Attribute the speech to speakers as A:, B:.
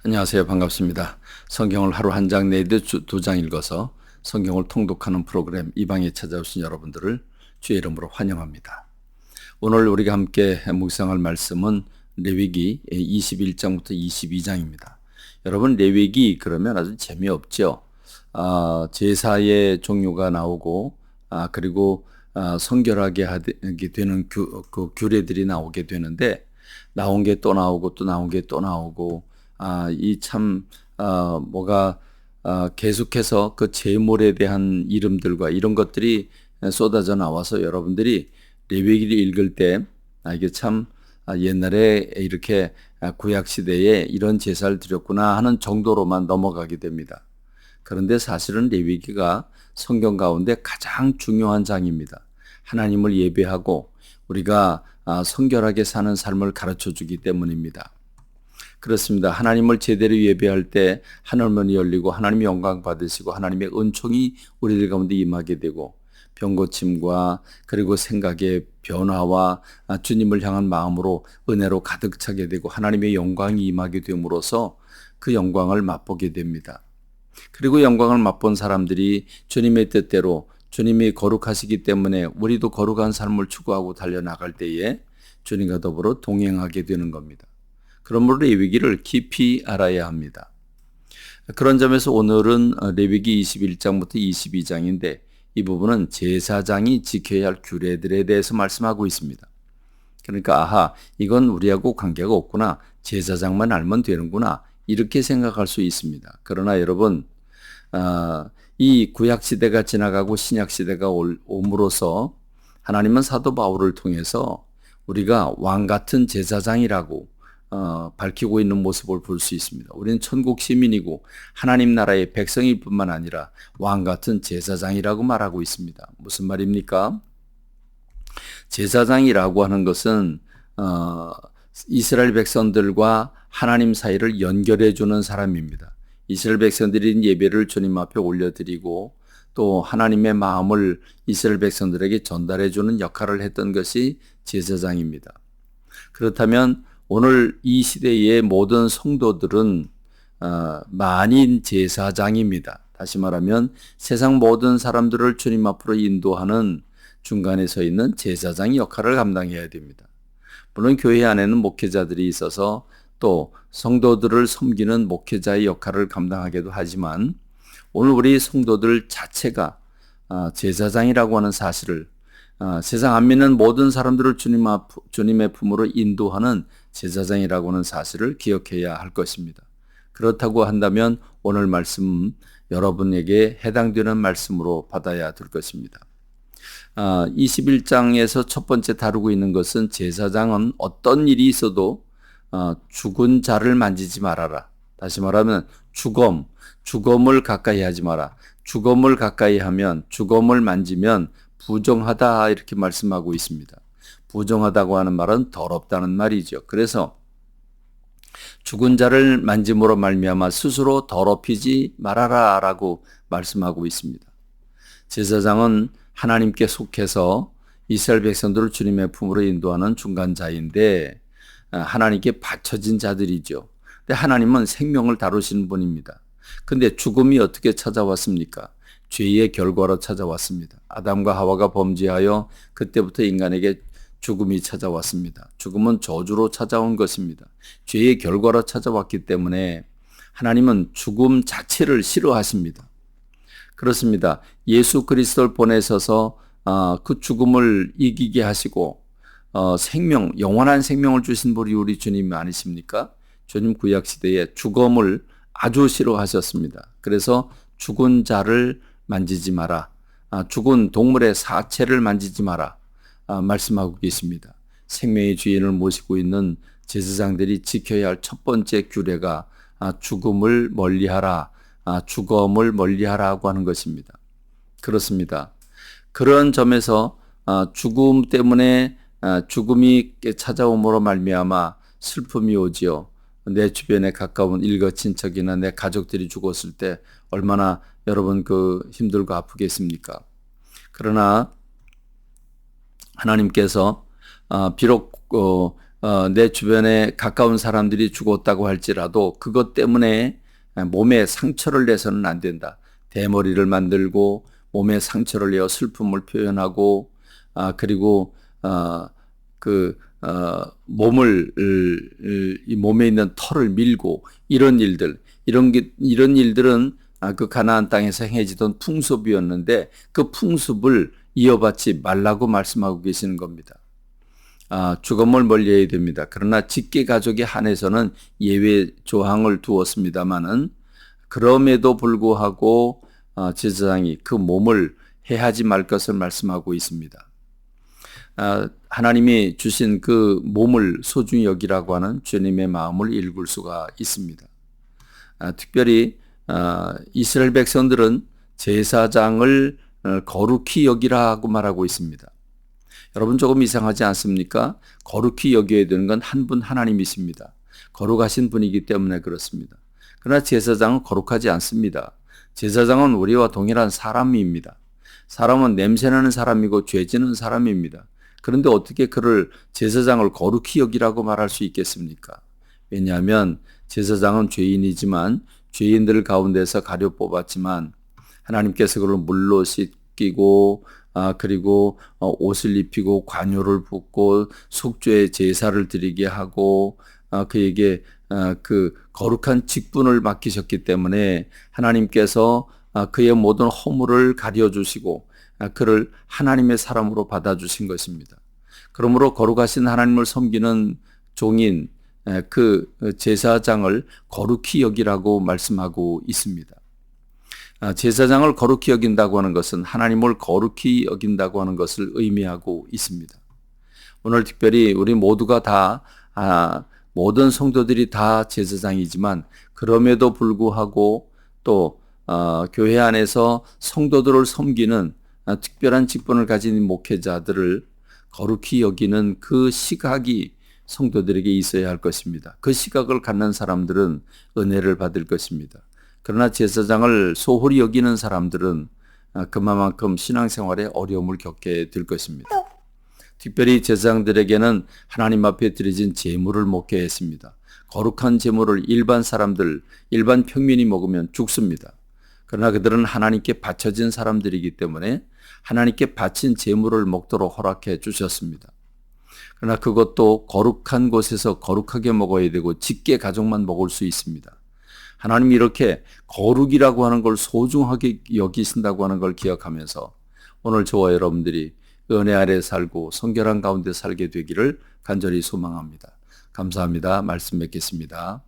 A: 안녕하세요. 반갑습니다. 성경을 하루 한 장 내도 두 장 읽어서 성경을 통독하는 프로그램 이방에 찾아오신 여러분들을 주의 이름으로 환영합니다. 오늘 우리가 함께 묵상할 말씀은 레위기 21장부터 22장입니다. 여러분, 레위기 그러면 아주 재미없죠. 제사의 종류가 나오고 그리고 성결하게 하게 되는 그 규례들이 나오게 되는데, 나온 게 또 나오고 또 나온 게 또 나오고, 이 참 뭐가 계속해서 그 제물에 대한 이름들과 이런 것들이 쏟아져 나와서 여러분들이 레위기를 읽을 때 이게 참 옛날에 이렇게 구약 시대에 이런 제사를 드렸구나 하는 정도로만 넘어가게 됩니다. 그런데 사실은 레위기가 성경 가운데 가장 중요한 장입니다. 하나님을 예배하고 우리가 성결하게 사는 삶을 가르쳐 주기 때문입니다. 그렇습니다. 하나님을 제대로 예배할 때 하늘문이 열리고 하나님의 영광 받으시고 하나님의 은총이 우리들 가운데 임하게 되고, 병고침과 그리고 생각의 변화와 주님을 향한 마음으로 은혜로 가득 차게 되고 하나님의 영광이 임하게 됨으로써 그 영광을 맛보게 됩니다. 그리고 영광을 맛본 사람들이 주님의 뜻대로, 주님이 거룩하시기 때문에 우리도 거룩한 삶을 추구하고 달려나갈 때에 주님과 더불어 동행하게 되는 겁니다. 그러므로 레위기를 깊이 알아야 합니다. 그런 점에서 오늘은 레위기 21장부터 22장인데, 이 부분은 제사장이 지켜야 할 규례들에 대해서 말씀하고 있습니다. 그러니까 이건 우리하고 관계가 없구나, 제사장만 알면 되는구나, 이렇게 생각할 수 있습니다. 그러나 여러분, 이 구약시대가 지나가고 신약시대가 옴으로써 하나님은 사도 바울을 통해서 우리가 왕같은 제사장이라고 밝히고 있는 모습을 볼 수 있습니다. 우리는 천국 시민이고 하나님 나라의 백성일 뿐만 아니라 왕같은 제사장이라고 말하고 있습니다. 무슨 말입니까? 제사장이라고 하는 것은 이스라엘 백성들과 하나님 사이를 연결해 주는 사람입니다. 이스라엘 백성들이 예배를 주님 앞에 올려드리고 또 하나님의 마음을 이스라엘 백성들에게 전달해 주는 역할을 했던 것이 제사장입니다. 그렇다면 오늘 이 시대의 모든 성도들은 만인 제사장입니다. 다시 말하면 세상 모든 사람들을 주님 앞으로 인도하는 중간에 서 있는 제사장 역할을 감당해야 됩니다. 물론 교회 안에는 목회자들이 있어서 또 성도들을 섬기는 목회자의 역할을 감당하기도 하지만, 오늘 우리 성도들 자체가 제사장이라고 하는 사실을, 세상 안 믿는 모든 사람들을 주님의 품으로 인도하는 제사장이라고 하는 사실을 기억해야 할 것입니다. 그렇다고 한다면 오늘 말씀 여러분에게 해당되는 말씀으로 받아야 될 것입니다. 21장에서 첫 번째 다루고 있는 것은, 제사장은 어떤 일이 있어도 죽은 자를 만지지 말아라. 다시 말하면 죽음을 가까이 하지 마라. 죽음을 가까이 하면, 죽음을 만지면 부정하다, 이렇게 말씀하고 있습니다. 부정하다고 하는 말은 더럽다는 말이죠. 그래서 죽은 자를 만짐으로 말미암아 스스로 더럽히지 말아라 라고 말씀하고 있습니다. 제사장은 하나님께 속해서 이스라엘 백성들을 주님의 품으로 인도하는 중간자인데, 하나님께 바쳐진 자들이죠. 근데 하나님은 생명을 다루시는 분입니다. 근데 죽음이 어떻게 찾아왔습니까? 죄의 결과로 찾아왔습니다. 아담과 하와가 범죄하여 그때부터 인간에게 죽음이 찾아왔습니다. 죽음은 저주로 찾아온 것입니다. 죄의 결과로 찾아왔기 때문에 하나님은 죽음 자체를 싫어하십니다. 그렇습니다. 예수 그리스도를 보내셔서 그 죽음을 이기게 하시고 영원한 생명을 주신 분이 우리 주님 아니십니까? 주님 구약 시대에 죽음을 아주 싫어하셨습니다. 그래서 죽은 자를 만지지 마라, 죽은 동물의 사체를 만지지 마라 말씀하고 계십니다. 생명의 주인을 모시고 있는 제사장들이 지켜야 할 첫 번째 규례가 죽음을 멀리하라, 죽음을 멀리하라고 하는 것입니다. 그렇습니다. 그런 점에서 죽음 때문에 죽음이 찾아옴으로 말미암아 슬픔이 오지요. 내 주변에 가까운 일거친척이나 내 가족들이 죽었을 때 얼마나 여러분 힘들고 아프겠습니까? 그러나 하나님께서 비록 내 주변에 가까운 사람들이 죽었다고 할지라도 그것 때문에 몸에 상처를 내서는 안 된다. 대머리를 만들고 몸에 상처를 내어 슬픔을 표현하고 그리고 몸을 이 몸에 있는 털을 밀고 이런 일들 이런 일들은 그 가나안 땅에서 행해지던 풍습이었는데 그 풍습을 이어받지 말라고 말씀하고 계시는 겁니다. 죽음을 멀리해야 됩니다. 그러나 직계 가족에 한해서는 예외 조항을 두었습니다마는 그럼에도 불구하고 제사장이 그 몸을 해하지 말 것을 말씀하고 있습니다. 하나님이 주신 그 몸을 소중히 여기라고 하는 주님의 마음을 읽을 수가 있습니다. 특별히 이스라엘 백성들은 제사장을 거룩히 여기라고 말하고 있습니다. 여러분 조금 이상하지 않습니까? 거룩히 여겨야 되는 건 한 분 하나님이십니다. 거룩하신 분이기 때문에 그렇습니다. 그러나 제사장은 거룩하지 않습니다. 제사장은 우리와 동일한 사람입니다. 사람은 냄새나는 사람이고 죄 지는 사람입니다. 그런데 어떻게 그를 제사장을 거룩히 여기라고 말할 수 있겠습니까? 왜냐하면 제사장은 죄인이지만 죄인들 가운데서 가려 뽑았지만 하나님께서 그를 물로 씻기고 그리고 옷을 입히고 관요를 붓고 속죄의 제사를 드리게 하고 그에게 그 거룩한 직분을 맡기셨기 때문에 하나님께서 그의 모든 허물을 가려주시고 그를 하나님의 사람으로 받아주신 것입니다. 그러므로 거룩하신 하나님을 섬기는 종인 그 제사장을 거룩히 여기라고 말씀하고 있습니다. 제사장을 거룩히 여긴다고 하는 것은 하나님을 거룩히 여긴다고 하는 것을 의미하고 있습니다. 오늘 특별히 우리 모두가 다 모든 성도들이 다 제사장이지만 그럼에도 불구하고 또 교회 안에서 성도들을 섬기는 특별한 직분을 가진 목회자들을 거룩히 여기는 그 시각이 성도들에게 있어야 할 것입니다. 그 시각을 갖는 사람들은 은혜를 받을 것입니다. 그러나 제사장을 소홀히 여기는 사람들은 그만큼 신앙생활에 어려움을 겪게 될 것입니다. 특별히 제사장들에게는 하나님 앞에 드려진 제물을 먹게 했습니다. 거룩한 제물을 일반 사람들, 일반 평민이 먹으면 죽습니다. 그러나 그들은 하나님께 바쳐진 사람들이기 때문에 하나님께 바친 제물을 먹도록 허락해 주셨습니다. 그러나 그것도 거룩한 곳에서 거룩하게 먹어야 되고 직계 가족만 먹을 수 있습니다. 하나님이 이렇게 거룩이라고 하는 걸 소중하게 여기신다고 하는 걸 기억하면서 오늘 저와 여러분들이 은혜 아래 살고 성결한 가운데 살게 되기를 간절히 소망합니다. 감사합니다. 말씀 맺겠습니다.